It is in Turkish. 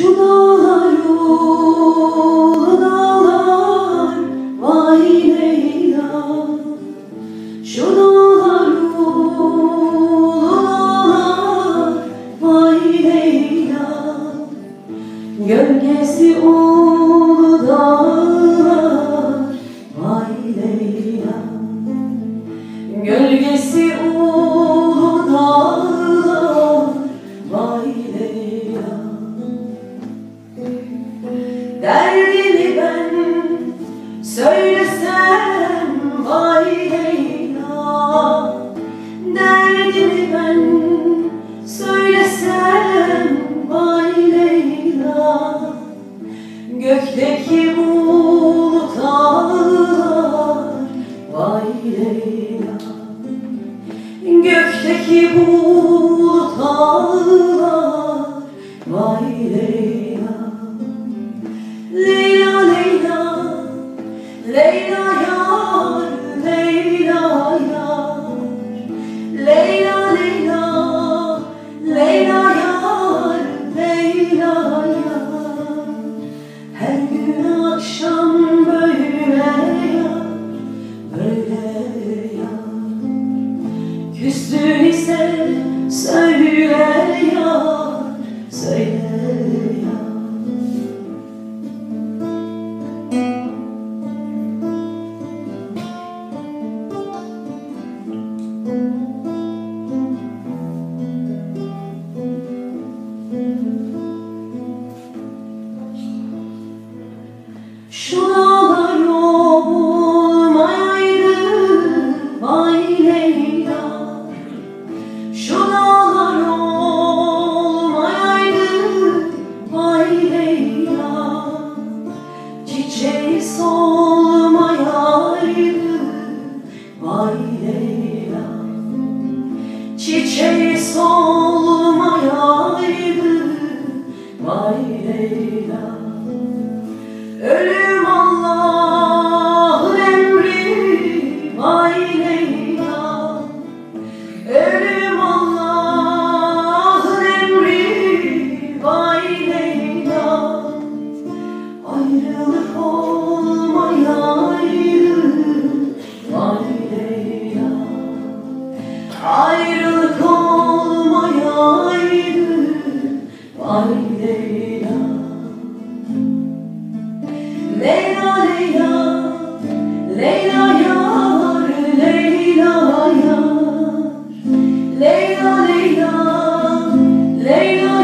Şu dağlar yolu dağlar, vay Leyla. Şu dağlar yolu dağlar, vay Leyla. Gölgesi ulu dağlar, vay Leyla. Gölgesi ulu dağlar, vay Leyla. Derdimi ben söylesem, vay Leyla. Derdimi ben söylesem, vay Leyla. Gökteki bulutlar, vay Leyla. Gökteki bulutlar, vay Leyla. Leyla Leyla, Leyla yar, Leyla yar. Leyla Leyla, Leyla yar, Leyla yar. Her gün akşam böyle yar, böyle yar. Küstün ise söyle yar, söyle yar. Şu dağlar olmayaydı, vay Leyla. Şu dağlar olmayaydı, vay Leyla. Çiçeği solmayaydı, vay Leyla. Çiçeği solmayaydı, vay Leyla. Ölüm Allah'ın emri, vay Leyla. Ölüm Allah'ın emri, vay Leyla. Ayrılık olmayaydı, vay Leyla. Ayrılık olmayaydı, vay Leyla. Leyla Leyla, Leyla yar, Leyla yar. Leyla Leyla, Leyla